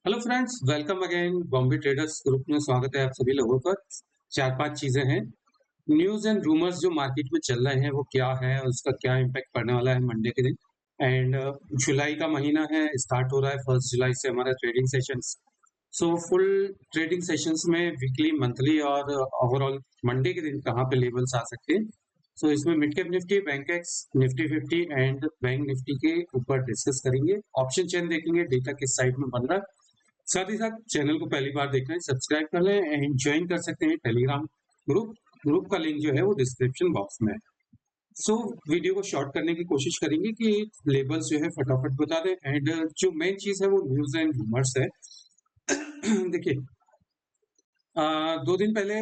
Hello friends, welcome again. Bombay traders group में स्वागत है आप सभी लोगों का। चार पांच चीजें हैं, न्यूज एंड रूमर्स जो मार्केट में चल रहे हैं वो क्या है और उसका क्या इम्पैक्ट पड़ने वाला है मंडे के दिन। एंड जुलाई का महीना है, स्टार्ट हो रहा है 1 जुलाई से हमारा trading sessions. So full trading sessions में वीकली, मंथली और ओवरऑल मंडे के दिन कहाँ पे लेवल्स आ सकते हैं। सो इसमें mid cap Nifty, bank x, Nifty 50 and bank Nifty के ऊपर डिस्कस करेंगे। ऑप्शन चेन देखेंगे, डेटा किस साइड में बन रहा है। साथ ही साथ चैनल को पहली बार देख रहे हैं, सब्सक्राइब कर लें एंड ज्वाइन कर सकते हैं टेलीग्राम ग्रुप। ग्रुप का लिंक जो है वो डिस्क्रिप्शन बॉक्स में है। सो वीडियो को शॉर्ट करने की कोशिश करेंगे कि लेबल्स जो है फटाफट बता दें। एंड जो मेन चीज है वो न्यूज एंड रूमर्स है। देखिए, 2 दिन पहले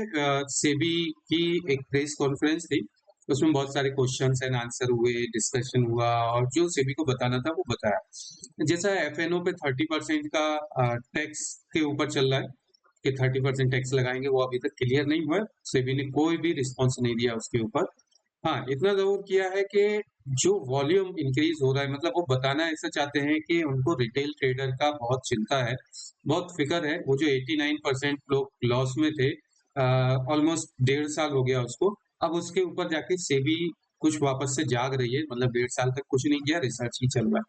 सेबी की एक प्रेस कॉन्फ्रेंस थी। उसमें बहुत सारे क्वेश्चंस एंड आंसर हुए, डिस्कशन हुआ और जो सेबी को बताना था वो बताया। जैसा एफएनओ पे 30% का टैक्स के ऊपर चल रहा है कि 30% टैक्स लगाएंगे, वो अभी तक क्लियर नहीं हुआ है। सेबी ने कोई भी रिस्पॉन्स नहीं दिया उसके ऊपर। हाँ, इतना जरूर किया है कि जो वॉल्यूम इंक्रीज हो रहा है, मतलब वो बताना ऐसा चाहते हैं कि उनको रिटेल ट्रेडर का बहुत चिंता है, बहुत फिक्र है। वो जो 89% लोग लॉस में थे, ऑलमोस्ट 1.5 साल हो गया उसको। अब उसके ऊपर जाके सेबी कुछ वापस से जाग रही है, मतलब 1.5 साल तक कुछ नहीं किया, रिसर्च ही चल रहा है।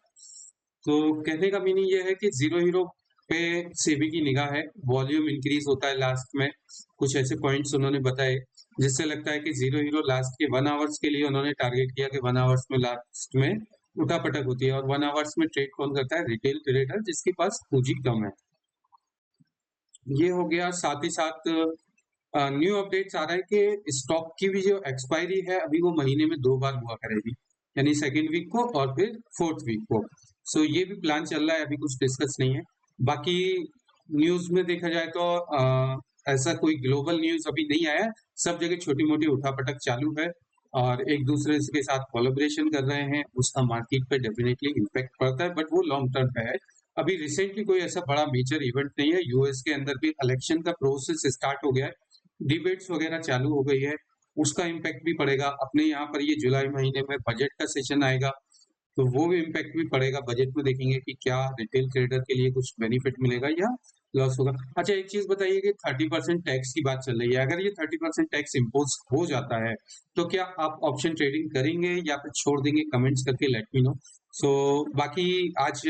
तो कहने का मीनिंग ये है कि जीरो हीरो पे सेबी की निगाह है। वॉल्यूम इंक्रीज होता है लास्ट में, कुछ ऐसे पॉइंट्स उन्होंने बताए जिससे लगता है कि जीरो हीरो लास्ट के 1 आवर्स के लिए उन्होंने टारगेट किया कि 1 आवर्स में लास्ट में उठापटक होती है। और 1 आवर्स में ट्रेड कौन करता है? रिटेल ट्रेडर, जिसके पास पूंजी कम है। ये हो गया। साथ ही साथ न्यू अपडेट्स आ रहा है कि स्टॉक की भी जो एक्सपायरी है अभी वो महीने में 2 बार हुआ करेगी, यानी सेकेंड वीक को और फिर फोर्थ वीक को। सो ये भी प्लान चल रहा है, अभी कुछ डिस्कस नहीं है। बाकी न्यूज में देखा जाए तो ऐसा कोई ग्लोबल न्यूज अभी नहीं आया। सब जगह छोटी मोटी उठापटक चालू है और एक दूसरे के साथ कोलैबोरेशन कर रहे हैं। उसका मार्केट पे डेफिनेटली इम्पैक्ट पड़ता है, बट वो लॉन्ग टर्म पे है। अभी रिसेंटली कोई ऐसा बड़ा मेजर इवेंट नहीं है। यूएस के अंदर भी इलेक्शन का प्रोसेस स्टार्ट हो गया है, डिबेट्स वगैरह चालू हो गई है। उसका इम्पैक्ट भी पड़ेगा। अपने यहाँ पर ये जुलाई महीने में बजट का सेशन आएगा, तो वो भी इम्पैक्ट भी पड़ेगा। बजट में देखेंगे कि क्या रिटेल ट्रेडर के लिए कुछ बेनिफिट मिलेगा या लॉस होगा। अच्छा, एक चीज बताइए कि 30% टैक्स की बात चल रही है। अगर ये 30% टैक्स इम्पोज हो जाता है तो क्या आप ऑप्शन ट्रेडिंग करेंगे या फिर छोड़ देंगे? कमेंट्स करके लेट मी नो। सो बाकी आज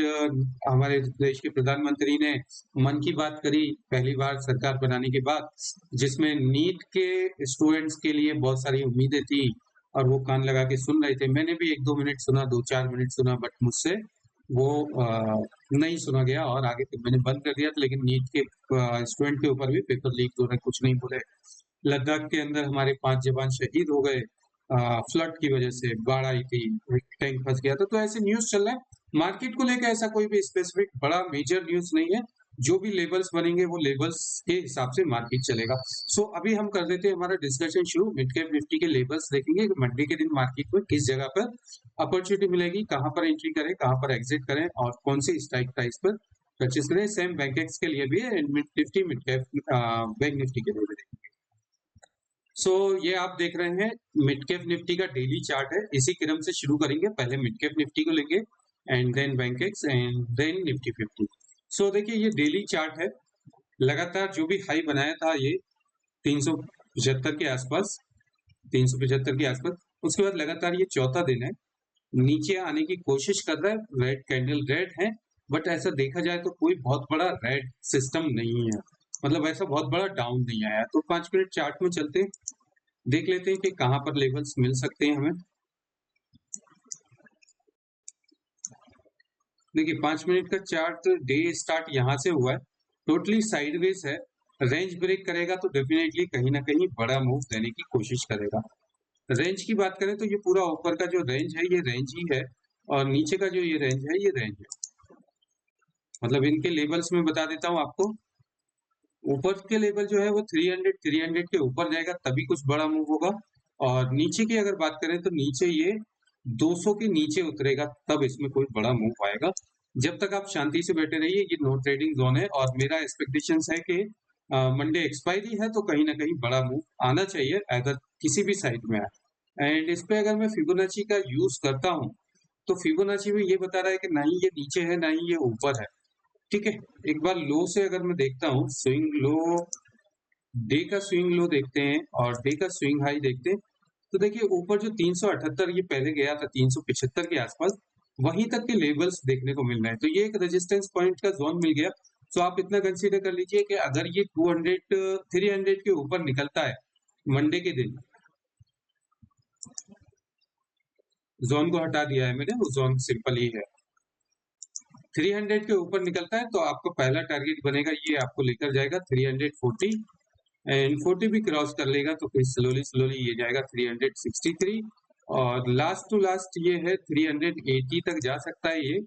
हमारे देश के प्रधानमंत्री ने मन की बात करी, पहली बार सरकार बनाने के बाद, जिसमें नीट के स्टूडेंट्स के लिए बहुत सारी उम्मीदें थी और वो कान लगा के सुन रहे थे। मैंने भी 1-2 मिनट सुना, 2-4 मिनट सुना, बट मुझसे वो नहीं सुना गया और आगे फिर मैंने बंद कर दिया था। लेकिन नीट के स्टूडेंट के ऊपर भी पेपर लीक हो रहे, कुछ नहीं बोले। लद्दाख के अंदर हमारे 5 जवान शहीद हो गए, फ्लड की वजह से, बाढ़ आई थी, टैंक फंस गया था। तो ऐसे न्यूज चल रहा है। मार्केट को लेकर ऐसा कोई भी स्पेसिफिक बड़ा मेजर न्यूज नहीं है। जो भी लेबल्स बनेंगे वो लेबल्स के हिसाब से मार्केट चलेगा। सो अभी हम कर देते हैं हमारा डिस्कशन शुरू। मिड कैप निफ्टी के लेबल्स देखेंगे कि मंडे के दिन मार्केट में किस जगह पर अपॉर्चुनिटी मिलेगी, कहां पर एंट्री करें, कहां पर एग्जिट करें और कौन सी स्ट्राइक प्राइस पर परचेस करें। सेम बैंक एक्स के लिए भी है, mid Nifty, mid cap, bank Nifty के लिए भी देखेंगे। सो ये आप देख रहे हैं मिड कैप निफ्टी का डेली चार्ट है। इसी क्रम से शुरू करेंगे। पहले मिड कैप निफ्टी को लेंगे and then bank X and then Nifty 50। So देखिए, ये डेली चार्ट है। लगातार जो भी हाई बनाया था ये 375 के आसपास, 375 के आसपास, उसके बाद लगातार ये चौथा दिन है नीचे आने की कोशिश कर रहा है। रेड कैंडल रेड है, बट ऐसा देखा जाए तो कोई बहुत बड़ा रेड सिस्टम नहीं है, मतलब ऐसा बहुत बड़ा डाउन नहीं आया। तो 5 मिनट चार्ट में चलते हैं, देख लेते हैं कि कहां पर लेवल्स मिल सकते हैं हमें। देखिए, 5 मिनट का चार्ट डे स्टार्ट यहां से हुआ है, टोटली साइडवेज है। रेंज ब्रेक करेगा तो डेफिनेटली कहीं ना कहीं बड़ा मूव देने की कोशिश करेगा। रेंज की बात करें तो ये पूरा ऊपर का जो रेंज है ये रेंज ही है, और नीचे का जो ये रेंज है ये रेंज है। मतलब इनके लेवल्स में बता देता हूं आपको। ऊपर के लेवल जो है वो 300 के ऊपर जाएगा तभी कुछ बड़ा मूव होगा। और नीचे की अगर बात करें तो नीचे ये 200 के नीचे उतरेगा तब इसमें कोई बड़ा मूव आएगा। जब तक आप शांति से बैठे रहिए, ये नो ट्रेडिंग जोन है और मेरा एक्सपेक्टेशन है कि मंडे एक्सपायरी है तो कहीं ना कहीं बड़ा मूव आना चाहिए, अगर किसी भी साइड में आए। एंड इस पे अगर मैं फिबोनाची का यूज करता हूं तो फिबोनाची में ये बता रहा है कि ना ही ये नीचे है ना ही ये ऊपर है। ठीक है। एक बार लो से अगर मैं देखता हूँ, स्विंग लो, डे का स्विंग लो देखते हैं और डे का स्विंग हाई देखते हैं, तो देखिए ऊपर जो 378 ये पहले गया था 375 के आसपास, वहीं तक के लेवल्स देखने को मिल रहे हैं। तो ये एक रेजिस्टेंस पॉइंट का जोन मिल गया। तो आप इतना कंसीडर कर लीजिए कि अगर ये 200 300 के ऊपर निकलता है मंडे के दिन, जोन को हटा दिया है मैंने, वो जोन सिंपल ही है, 300 के ऊपर निकलता है तो आपका पहला टारगेट बनेगा, ये आपको लेकर जाएगा 340 एंड 40 भी क्रॉस कर लेगा तो फिर स्लोली स्लोली ये जाएगा 363 और लास्ट टू लास्ट ये है 380 तक जा सकता है, ये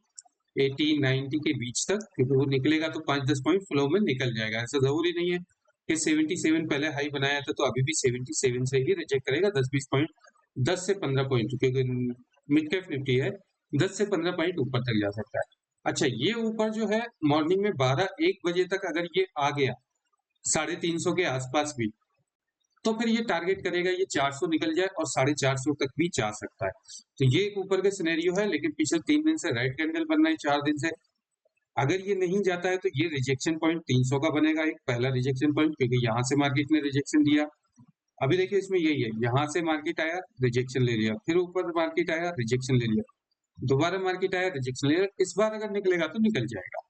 80 90 के बीच तक, क्योंकि वो निकलेगा तो 5-10 पॉइंट फ्लो में निकल जाएगा। ऐसा जरूरी नहीं है कि 77 पहले हाई बनाया था तो अभी भी 77 से ही रिजेक्ट करेगा, 10-20 पॉइंट, 10 से 15 पॉइंट, क्योंकि मिड कैप निफ्टी है, 10 से 15 पॉइंट ऊपर तक जा सकता है। अच्छा, ये ऊपर जो है मॉर्निंग में 12-1 बजे तक अगर ये आ गया 350 के आसपास भी, तो फिर ये टारगेट करेगा ये 400 निकल जाए और 450 तक भी जा सकता है। तो ये एक ऊपर के सिनेरियो है, लेकिन पिछले 3 दिन से रेड कैंडल बन रहा है, 4 दिन से। अगर ये नहीं जाता है तो ये रिजेक्शन पॉइंट 300 का बनेगा, एक पहला रिजेक्शन पॉइंट, क्योंकि यहाँ से मार्केट ने रिजेक्शन दिया। अभी देखिए इसमें यही है, यहाँ से मार्केट आया, रिजेक्शन ले लिया, फिर ऊपर मार्केट आया, रिजेक्शन ले लिया, दोबारा मार्केट आया, रिजेक्शन ले लिया। इस बार अगर निकलेगा तो निकल जाएगा।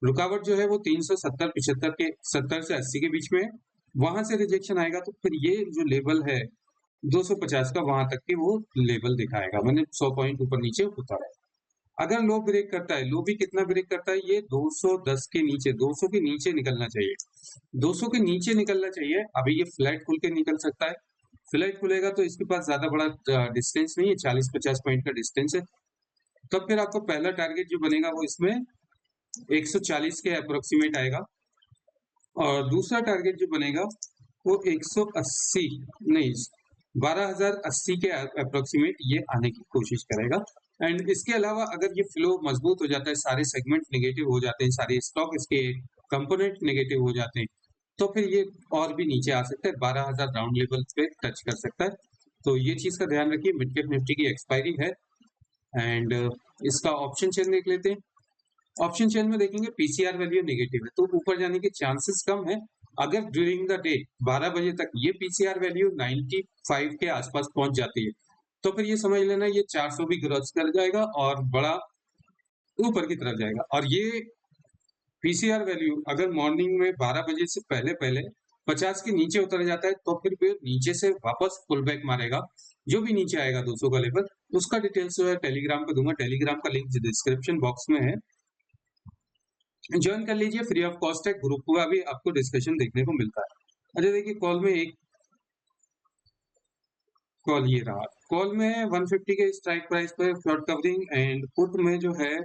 रुकावट जो है वो 370-75 के 70 से 80 के बीच में है, वहां से रिजेक्शन आएगा तो फिर ये जो लेवल है 250 का, वहां तक के वो लेवल दिखाएगा, मैंने 100 पॉइंट ऊपर नीचे होता है। अगर लो ब्रेक करता है, लो भी कितना ब्रेक करता है, ये 210 के नीचे, 200 के नीचे निकलना चाहिए, 200 के नीचे निकलना चाहिए। अभी ये फ्लैट खुल के निकल सकता है, फ्लैट खुलेगा तो इसके पास ज्यादा बड़ा डिस्टेंस नहीं है, 40-50 पॉइंट का डिस्टेंस है। तब फिर आपको पहला टारगेट जो बनेगा वो इसमें 140 के अप्रोक्सीमेट आएगा और दूसरा टारगेट जो बनेगा वो 180 नहीं, 12,080 के अप्रोक्सीमेट ये आने की कोशिश करेगा। एंड इसके अलावा अगर ये फ्लो मजबूत हो जाता है, सारे सेगमेंट नेगेटिव हो जाते हैं, सारे स्टॉक इसके कंपोनेंट नेगेटिव हो जाते हैं, तो फिर ये और भी नीचे आ सकता है, 12,000 राउंड लेवल पे टच कर सकता है। तो ये चीज का ध्यान रखिए। मिड कैप निफ्टी की एक्सपायरी है एंड इसका ऑप्शन चेन देख लेते हैं। ऑप्शन चेन में देखेंगे पीसीआर वैल्यू नेगेटिव है तो ऊपर जाने के चांसेस कम है। अगर ड्यूरिंग द डे 12 बजे तक ये पीसीआर वैल्यू 95 के आसपास पहुंच जाती है तो फिर ये समझ लेना ये 400 भी क्रॉस कर जाएगा और बड़ा ऊपर की तरफ जाएगा। और ये पीसीआर वैल्यू अगर मॉर्निंग में 12 बजे से पहले पहले 50 के नीचे उतर जाता है तो फिर नीचे से वापस पुल बैक मारेगा। जो भी नीचे आएगा 200 का लेवल, उसका डिटेल्स जो है टेलीग्राम पे दूंगा, टेलीग्राम का लिंक डिस्क्रिप्शन बॉक्स में है, ज्वाइन कर लीजिए, फ्री ऑफ कॉस्ट है। ग्रुप का भी आपको डिस्कशन देखने को मिलता है। अच्छा देखिए, कॉल में एक कॉल ये रहा, कॉल में 150 के स्ट्राइक प्राइस पे शॉर्ट कवरिंग एंड पुट में जो है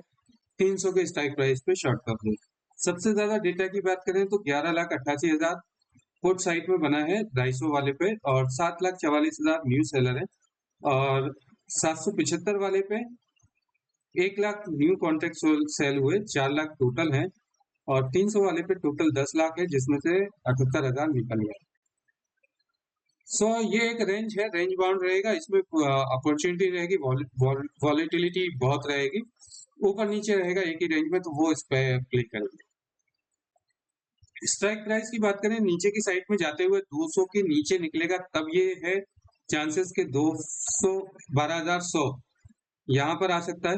300 के स्ट्राइक प्राइस पे शॉर्ट कवरिंग। सबसे ज्यादा डेटा की बात करें तो 11,88,000 पुट साइड में बना है 250 वाले पे और 7,44,000 न्यू सेलर है और 775 वाले पे 1 लाख न्यू कॉन्ट्रैक्ट सेल हुए, 4 लाख टोटल है और 300 वाले पे टोटल 10 लाख है जिसमें से 78,000 निकल गया। सो ये एक रेंज है, रेंज बाउंड रहेगा, इसमें अपॉर्चुनिटी रहेगी, वॉलेटिलिटी बहुत रहेगी, ऊपर नीचे रहेगा एक ही रेंज में, तो वो इस पे क्लिक करेंगे। स्ट्राइक प्राइस की बात करें, नीचे की साइड में जाते हुए 200 के नीचे निकलेगा तब ये है चांसेस के 200 12,100 यहाँ पर आ सकता है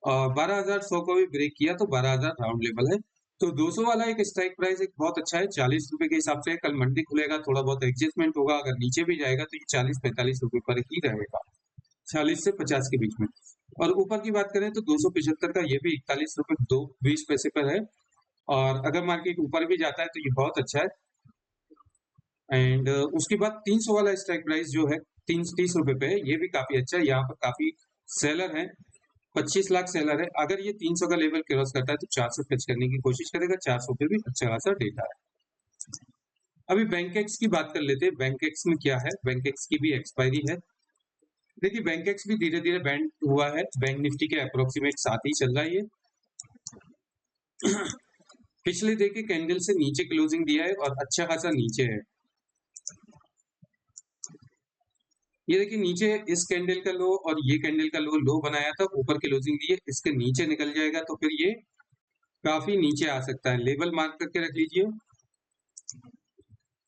और 12,100 को भी ब्रेक किया तो 12,000 राउंड लेवल है। तो 200 वाला एक स्ट्राइक प्राइस एक बहुत अच्छा है, 40 रुपए के हिसाब से। कल मंडी खुलेगा, थोड़ा बहुत एडजस्टमेंट होगा, अगर नीचे भी जाएगा तो ये 40-45 रुपए पर ही रहेगा, 40 से 50 के बीच में। और ऊपर की बात करें तो 275 का ये भी 41 रुपए 20 पैसे पर है और अगर मार्केट ऊपर भी जाता है तो ये बहुत अच्छा है। एंड उसके बाद 300 वाला स्ट्राइक प्राइस जो है 30 रुपए पे है, ये भी काफी अच्छा है, यहाँ पर काफी सेलर है, 25 लाख सेलर है। अगर ये 300 का लेवल क्रॉस करता है तो 400 टच करने की कोशिश करेगा, 400 पे भी अच्छा खासा डेटा है। अभी बैंकेक्स की बात कर लेते हैं, बैंकेक्स में क्या है, बैंकेक्स की भी एक्सपायरी है। देखिए बैंकेक्स भी धीरे धीरे बैंड हुआ है, बैंक निफ्टी के अप्रोक्सीमेट साथ ही चल रहा है ये। पिछले देखिए कैंडल से नीचे क्लोजिंग दिया है और अच्छा खासा नीचे है। ये देखिए नीचे इस कैंडल का लो और ये कैंडल का लो बनाया था, ऊपर क्लोजिंग दी है, इसके नीचे निकल जाएगा तो फिर ये काफी नीचे आ सकता है। लेवल मार्क करके रख लीजिए।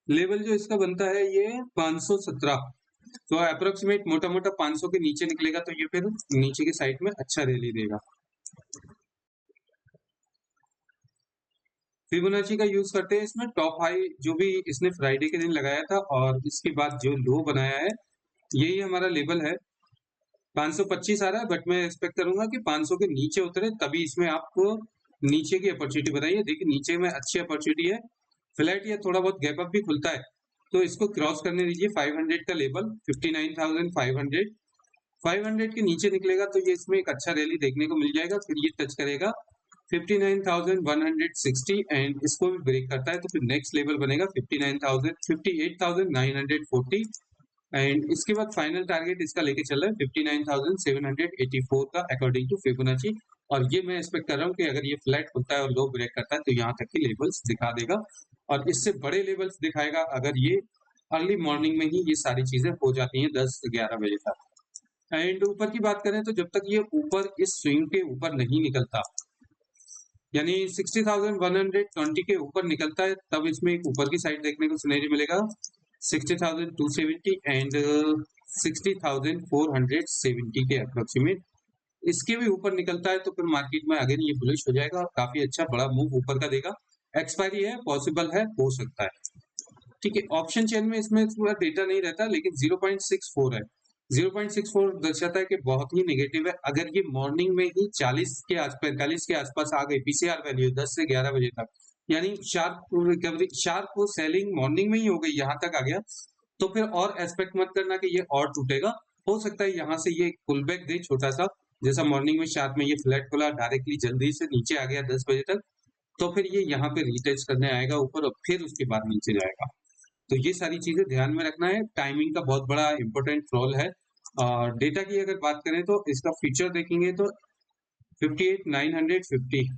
लेवल जो इसका बनता है ये 517, तो अप्रोक्सीमेट मोटा मोटा 500 के नीचे निकलेगा तो ये फिर नीचे की साइड में अच्छा रैली देगा। फिबोनाची का यूज करते हैं इसमें। टॉप हाई जो भी इसने फ्राइडे के दिन लगाया था और इसके बाद जो लो बनाया है यही हमारा लेवल है। 525 आ रहा है, बट मैं एक्सपेक्ट करूंगा कि 500 के नीचे उतरे तभी इसमें आपको नीचे की अपॉर्चुनिटी बनाइए। देखिए नीचे में अच्छी अपॉर्चुनिटी है, फ्लैट या थोड़ा बहुत गैप अप भी खुलता है तो इसको क्रॉस करने दीजिए। 500 का लेवल 59,500, 500 के नीचे निकलेगा तो ये इसमें एक अच्छा रैली देखने को मिल जाएगा। फिर ये टच करेगा 59,160 एंड इसको भी ब्रेक करता है तो फिर नेक्स्ट लेवल बनेगा 58,940 एंड इसके बाद फाइनल टारगेट इसका लेके चल रहा है 59,784 का अकॉर्डिंग टू फिबोनाची। और ये मैं एक्सपेक्ट कर रहा हूँ कि अगर ये फ्लैट खुलता है और लो ब्रेक करता है तो यहाँ तक की लेवल्स दिखा देगा और इससे बड़े लेवल्स दिखाएगा अगर ये अर्ली मॉर्निंग में ही ये सारी चीजें हो जाती हैं 10-11 बजे तक। एंड ऊपर की बात करें तो जब तक ये ऊपर इस स्विंग के ऊपर नहीं निकलता, यानी 60,120 के ऊपर निकलता है तब इसमें एक ऊपर की साइड देखने को सिनेरियो मिलेगा 60,270 एंड 60,470 के अप्रोक्सीमेट। इसके भी ऊपर निकलता है तो फिर मार्केट में अगेन ये बुलिश हो जाएगा और काफी अच्छा बड़ा मूव ऊपर का देगा। एक्सपायरी है, पॉसिबल है, हो सकता है। ठीक है, ऑप्शन चेन में इसमें पूरा डेटा नहीं रहता लेकिन 0.64 है। 0.64 दर्शाता है कि बहुत ही नेगेटिव है। अगर ये मॉर्निंग में ही 40 के आसपास 45 के आसपास आ गई पीसीआर वैल्यू 10 से 11 बजे तक, यानी sharp recovery sharp selling morning में ही हो गई, यहाँ तक आ गया तो फिर और एक्सपेक्ट मत करना कि ये और टूटेगा। हो सकता है यहाँ से ये पुल बैक दे छोटा सा, जैसा मॉर्निंग में शार्प में ये फ्लैट खुला डायरेक्टली जल्दी से नीचे आ गया 10 बजे तक, तो फिर ये यहाँ पे रिटेस्ट करने आएगा ऊपर और फिर उसके बाद नीचे जाएगा। तो ये सारी चीजें ध्यान में रखना है। टाइमिंग का बहुत बड़ा इंपॉर्टेंट रोल है। और डेटा की अगर बात करें तो इसका फीचर देखेंगे तो 58,950,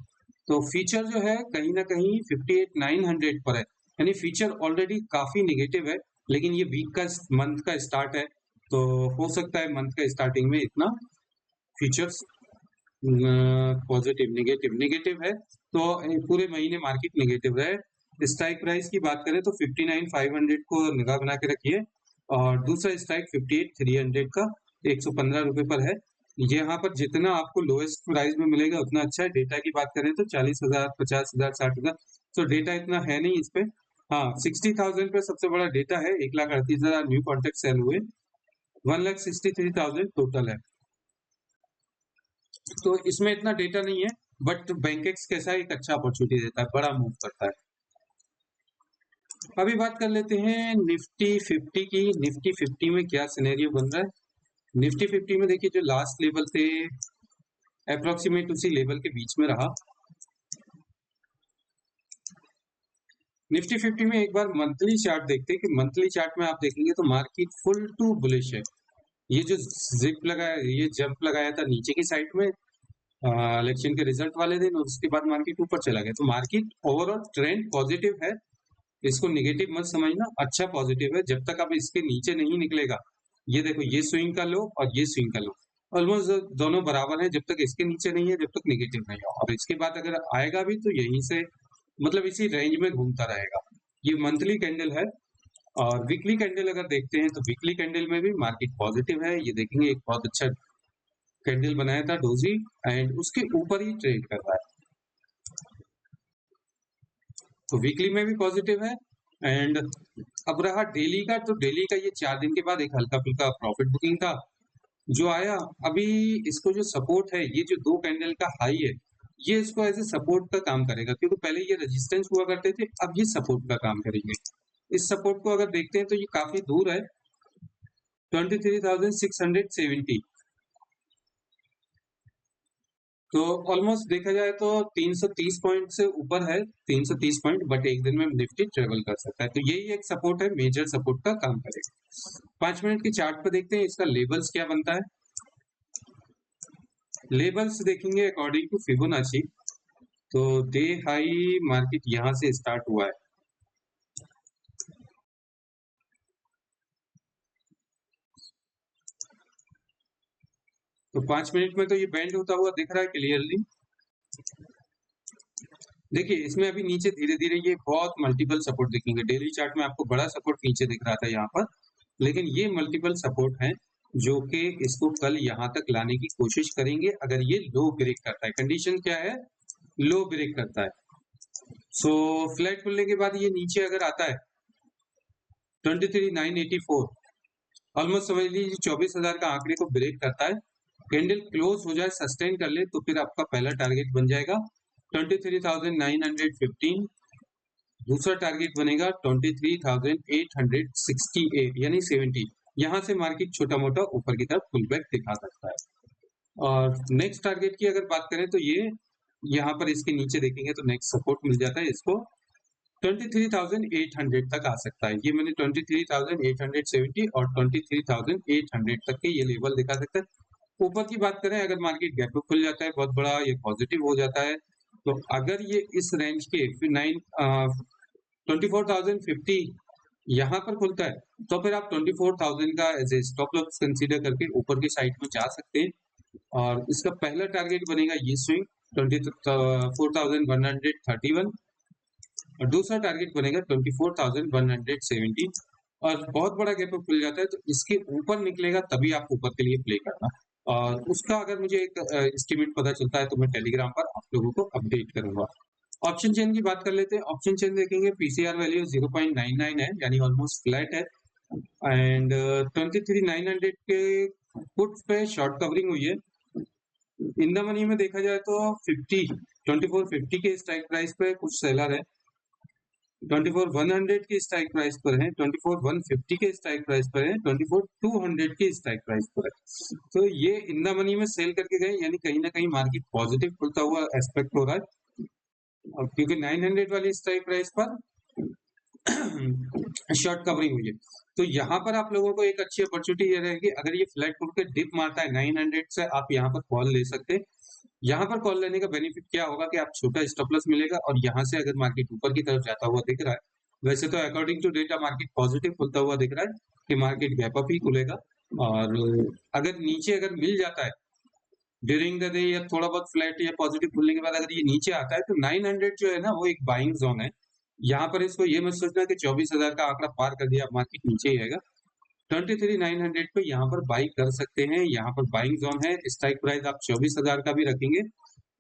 तो फीचर जो है कहीं ना कहीं 58,900 पर है, यानी फीचर ऑलरेडी काफी निगेटिव है। लेकिन ये वीक का मंथ का स्टार्ट है तो हो सकता है मंथ का स्टार्टिंग में इतना फीचर्स पॉजिटिव नेगेटिव नेगेटिव है तो पूरे महीने मार्केट नेगेटिव रहे। स्ट्राइक प्राइस की बात करें तो 59,500 को निगाह बना के रखिए और दूसरा स्ट्राइक 58,300 का 115 रुपए पर है। यहाँ पर जितना आपको लोएस्ट प्राइस में मिलेगा उतना अच्छा है। डेटा की बात करें तो 40,000, 50,000, 60,000, तो डेटा इतना है नहीं इस पे। हाँ, 60,000 पे सबसे बड़ा डेटा है। 1,38,000 न्यू कॉन्टेक्ट सेल हुए, 1,63,000 टोटल है, तो इसमें इतना डेटा नहीं है। बट बैंकेक्स कैसा एक अच्छा अपॉर्चुनिटी देता है, बड़ा मूव करता है। अभी बात कर लेते हैं निफ्टी 50 की। निफ्टी 50 में क्या सिनेरियो बन रहा है। निफ्टी 50 में देखिए जो लास्ट लेवल थे अप्रोक्सीमेट उसी लेवल के बीच में रहा। निफ्टी 50 में एक बार मंथली चार्ट देखते हैं कि मंथली चार्ट में आप देखेंगे तो मार्केट फुल टू बुलिश है। ये जो जिप लगाया, ये जंप लगाया था नीचे की साइड में इलेक्शन के रिजल्ट वाले दिन और उसके बाद मार्केट ऊपर चला गया, तो मार्केट ओवरऑल ट्रेंड पॉजिटिव है। इसको निगेटिव मत समझना, अच्छा पॉजिटिव है जब तक अब इसके नीचे नहीं निकलेगा। ये देखो ये स्विंग का लो और ये स्विंग का लो ऑलमोस्ट दोनों बराबर है। जब तक इसके नीचे नहीं है जब तक निगेटिव नहीं है, और इसके बाद अगर आएगा भी तो यहीं से मतलब इसी रेंज में घूमता रहेगा। ये मंथली कैंडल है। और वीकली कैंडल अगर देखते हैं तो वीकली कैंडल में भी मार्केट पॉजिटिव है। ये देखेंगे एक बहुत अच्छा कैंडल बनाया था डोजी एंड उसके ऊपर ही ट्रेड कर रहा है, तो वीकली में भी पॉजिटिव है। एंड अब रहा डेली का, तो डेली का ये 4 दिन के बाद एक हल्का फुल्का प्रॉफिट बुकिंग था जो आया। अभी इसको जो सपोर्ट है, ये जो 2 कैंडल का हाई है, ये इसको एज ए सपोर्ट का काम करेगा, क्योंकि पहले ये रेजिस्टेंस हुआ करते थे, अब ये सपोर्ट का काम करेंगे। इस सपोर्ट को अगर देखते हैं तो ये काफी दूर है 23,670, तो ऑलमोस्ट देखा जाए तो 330 पॉइंट से ऊपर है, 330 पॉइंट, बट एक दिन में निफ्टी ट्रेवल कर सकता है, तो यही एक सपोर्ट है, मेजर सपोर्ट का काम करेगा। 5 मिनट की चार्ट पर देखते हैं इसका लेवल्स क्या बनता है। लेवल्स देखेंगे अकॉर्डिंग टू फिबोनाची, तो डे हाई मार्केट यहां से स्टार्ट हुआ है, तो 5 मिनट में तो ये बैंड होता हुआ दिख रहा है क्लियरली। देखिए इसमें अभी नीचे धीरे-धीरे ये बहुत मल्टीपल सपोर्ट दिखेंगे। डेली चार्ट में आपको बड़ा सपोर्ट नीचे दिख रहा था यहाँ पर, लेकिन ये मल्टीपल सपोर्ट हैं जो कि इसको कल यहाँ तक लाने की कोशिश करेंगे अगर ये लो ब्रेक करता है। कंडीशन क्या है? लो ब्रेक करता है। सो फ्लैट खुलने के बाद ये नीचे अगर आता है 23,984 ऑलमोस्ट समझ लीजिए 24,000 का आंकड़े को ब्रेक करता है, कैंडल क्लोज हो जाए, सस्टेन कर ले तो फिर आपका पहला टारगेट बन जाएगा 23,915, दूसरा टारगेट बनेगा 23,868 यानी 70। यहां से मार्केट छोटा मोटा ऊपर की तरफ पुल बैक दिखा सकता है। और नेक्स्ट टारगेट की अगर बात करें तो ये यहाँ पर इसके नीचे देखेंगे तो नेक्स्ट सपोर्ट मिल जाता है इसको 23,800 तक आ सकता है। ये मैंने 23,870 और 23,800 तक के ये लेवल दिखा सकता है। ऊपर की बात करें अगर मार्केट गैप अप खुल जाता है बहुत बड़ा, ये पॉजिटिव हो जाता है, तो अगर ये इस रेंज के 24,050 यहाँ पर खुलता है तो फिर आप 24,000 का as a stop loss consider करके ऊपर की साइड में जा सकते हैं। और इसका पहला टारगेट बनेगा ये स्विंग 24,131 और दूसरा टारगेट बनेगा 24,170। और बहुत बड़ा गैप अप खुल जाता है तो इसके ऊपर निकलेगा तभी आप ऊपर के लिए प्ले करना। और उसका अगर मुझे एक एस्टिमेट पता चलता है तो मैं टेलीग्राम पर आप लोगों को अपडेट करूंगा। ऑप्शन चेन की बात कर लेते हैं। ऑप्शन चेन देखेंगे पीसीआर वैल्यू 0.99 है यानी ऑलमोस्ट फ्लैट है एंड 23,900 के पुट पे शॉर्ट कवरिंग हुई है। इन द मनी में देखा जाए तो 2450 के स्ट्राइक प्राइस पे कुछ सेलर है, 24,100 के स्ट्राइक प्राइस पर है, 24,150 के स्ट्राइक प्राइस पर है, 24,200 के स्ट्राइक प्राइस पर है। तो ये इन द मनी में सेल करके गए यानी कहीं ना कहीं मार्केट पॉजिटिव खुलता हुआ एक्सपेक्ट हो रहा है। और क्योंकि 900 वाली स्ट्राइक प्राइस पर शॉर्ट कवरिंग हुई है तो यहाँ पर आप लोगों को एक अच्छी अपॉर्चुनिटी ये रहेगी, अगर ये फ्लैट खुल के डिप मारता है 900 से आप यहाँ पर कॉल ले सकते हैं। यहाँ पर कॉल लेने का बेनिफिट क्या होगा कि आप छोटा स्टॉप लॉस मिलेगा और यहाँ से अगर मार्केट ऊपर की तरफ जाता हुआ दिख रहा है, वैसे तो according to data market positive खुलता हुआ दिख रहा है कि मार्केट गैप अप ही खुलेगा। और अगर नीचे अगर मिल जाता है ड्यूरिंग द डे या थोड़ा बहुत फ्लैट या पॉजिटिव खुलने के बाद अगर ये नीचे आता है तो 900 जो है ना वो एक बाइंग जोन है। यहाँ पर इसको ये मत सोचना कि 24,000 का आंकड़ा पार कर दिया मार्केट नीचे ही आएगा। 23,900 पे यहाँ पर बाई कर सकते हैं, यहाँ पर बाइंग जोन है। स्ट्राइक प्राइस आप 24,000 का भी रखेंगे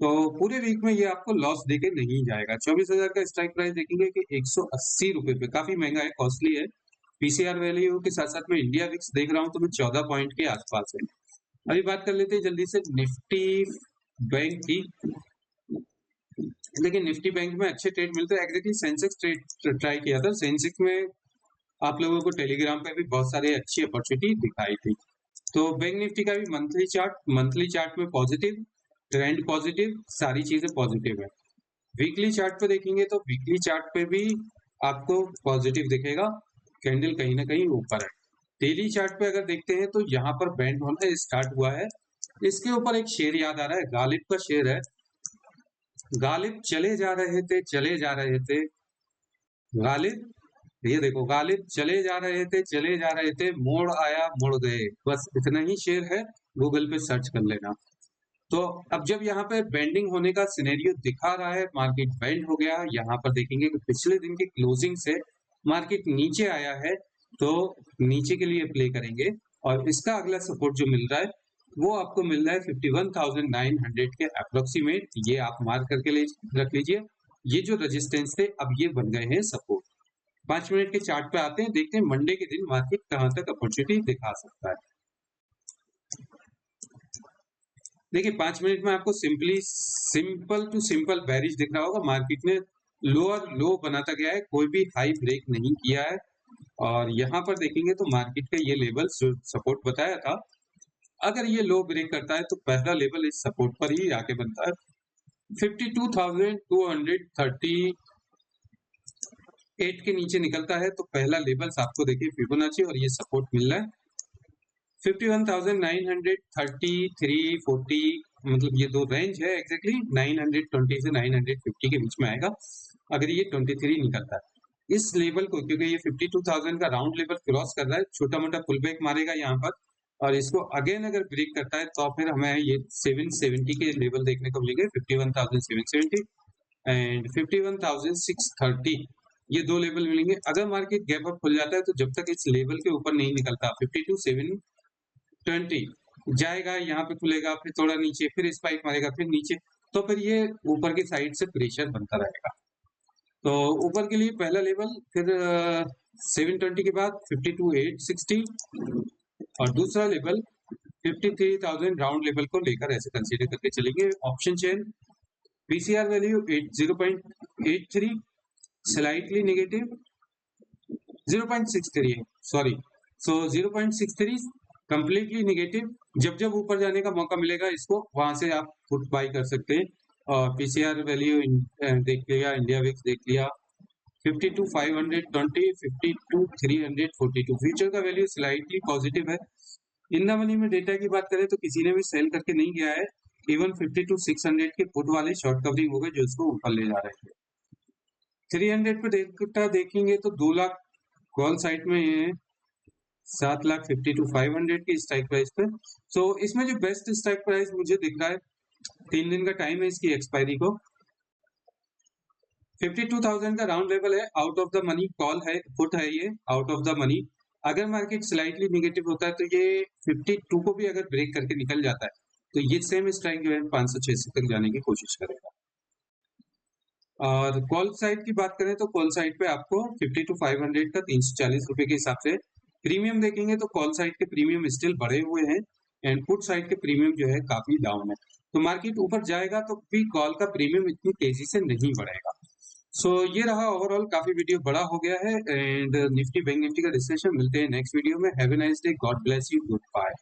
तो पूरे वीक में ये आपको लॉस देके नहीं जाएगा। 24,000 का स्ट्राइक प्राइस देखेंगे कि 180 रुपए पे काफी महंगा है, कॉस्टली है। पीसीआर वैल्यू के साथ साथ में इंडिया विक्स देख रहा हूँ तो मैं 14 पॉइंट के आसपास है। अभी बात कर लेते हैं जल्दी से निफ्टी बैंक की। लेकिन निफ्टी बैंक में अच्छे ट्रेड मिलते हैं। एग्जैक्टली सेंसेक्स ट्रेड ट्राई किया था, सेंसेक्स में आप लोगों को टेलीग्राम पे भी बहुत सारे अच्छी अपॉर्चुनिटी दिखाई थी। तो बैंक निफ्टी का भी मंथली चार्ट में पॉजिटिव ट्रेंड, पॉजिटिव सारी चीजें पॉजिटिव है। वीकली चार्ट पे देखेंगे तो वीकली चार्ट पे भी आपको पॉजिटिव दिखेगा, कैंडल कहीं ना कहीं ऊपर है। डेली चार्ट पे अगर देखते हैं तो यहाँ पर बैंड होना स्टार्ट हुआ है। इसके ऊपर एक शेर याद आ रहा है, गालिब का शेर है, गालिब चले जा रहे थे चले जा रहे थे गालिब, ये देखो गालिब चले जा रहे थे मोड़ आया मुड़ गए। बस इतना ही शेर है, गूगल पे सर्च कर लेना। तो अब जब यहाँ पे बेंडिंग होने का सिनेरियो दिखा रहा है, मार्केट बेंड हो गया, यहाँ पर देखेंगे कि पिछले दिन की क्लोजिंग से मार्केट नीचे आया है तो नीचे के लिए प्ले करेंगे। और इसका अगला सपोर्ट जो मिल रहा है वो आपको मिल रहा है 51,900 के अप्रोक्सीमेट। ये आप मार्क करके रख लीजिए। ये जो रेजिस्टेंस थे अब ये बन गए हैं सपोर्ट। 5 मिनट के चार्ट पे आते हैं, देखते हैं मंडे के दिन मार्केट कहां तक अपॉर्चुनिटी दिखा सकता है। देखिए 5 मिनट में आपको सिंपल टू सिंपल बेरिश दिख रहा होगा। मार्केट ने लोअर लो बनाता गया है, कोई भी हाई ब्रेक नहीं किया है। और यहाँ पर देखेंगे तो मार्केट का ये लेवल जो सपोर्ट बताया था, अगर ये लो ब्रेक करता है तो पहला लेवल इस सपोर्ट पर ही आके बनता है। 52,238 के नीचे निकलता है तो पहला लेवल आपको देखिए फिबोनाची और ये सपोर्ट मिल रहा है 51,933 40, मतलब ये दो रेंज है एग्जैक्टली 920 से 950 के बीच में आएगा अगर ये 23 निकलता है। इस लेवल को, क्योंकि ये 52,000 का राउंड लेवल क्रॉस कर रहा है, छोटा मोटा पुल बैक मारेगा यहाँ पर और इसको अगेन अगर ब्रेक करता है तो फिर हमें ये 770 के लेवल देखने को मिलेंगे 51,770। एंड 51,630 ये दो लेवल मिलेंगे। अगर मार्केट गैप अप खुल जाता है तो जब तक इस लेवल के ऊपर नहीं निकलता 52,720 जाएगा, यहाँ पे खुलेगा, फिर थोड़ा नीचे, फिर स्पाइक मारेगा, फिर नीचे, तो फिर ये ऊपर की साइड से प्रेशर बनता रहेगा। तो ऊपर के लिए पहला लेवल, फिर 720 के बाद 52,860 और दूसरा लेवल 53,000 राउंड लेवल को लेकर ऐसे कंसीडर करके चलेंगे। Option chain PCR value 0.83 slightly negative 0.63 है, सॉरी, सो 0.63 कंप्लीटली नेगेटिव। जब जब ऊपर जाने का मौका मिलेगा इसको, वहां से आप पुट बाई कर सकते हैं। और पीसीआर वैल्यू देख लिया, इंडिया विक्स देख लिया, 52,520, 52,342। फ्यूचर का वैल्यू स्लाइटली पॉजिटिव है। इन द मनी में डेटा की बात करें तो किसी ने भी सेल करके नहीं गया है। इवन 52,600 के पुट वाले शॉर्ट कवरिंग हो गए जो इसको ऊपर ले जा रहे थे। 300 पे डेटा देखेंगे तो 2 लाख कॉल साइड में है, 7,52,500 की स्ट्राइक प्राइस पे। सो इसमें जो बेस्ट स्ट्राइक प्राइस मुझे दिख रहा है, 3 दिन का टाइम है इसकी एक्सपायरी को, 52,000 का राउंड लेवल है। Out of the money call है, पुट है ये आउट ऑफ द मनी। अगर मार्केट स्लाइटली नेगेटिव होता है तो ये 52 को भी अगर ब्रेक करके निकल जाता है तो ये सेम स्ट्राइक जो है 500-600 तक जाने की कोशिश करेगा। और कॉल साइड की बात करें तो कॉल साइड पे आपको 52,500 का 340 रुपए के हिसाब से प्रीमियम देखेंगे तो कॉल साइड के प्रीमियम स्टिल बढ़े हुए हैं एंड पुट साइड के प्रीमियम जो है काफी डाउन है। तो मार्केट ऊपर जाएगा तो भी कॉल का प्रीमियम इतनी तेजी से नहीं बढ़ेगा। सो ये रहा ओवरऑल, काफी वीडियो बड़ा हो गया है एंड निफ्टी बैंक निफ्टी का डिस्कशन। मिलते हैं नेक्स्ट वीडियो में। Have a nice day, God bless you, good bye.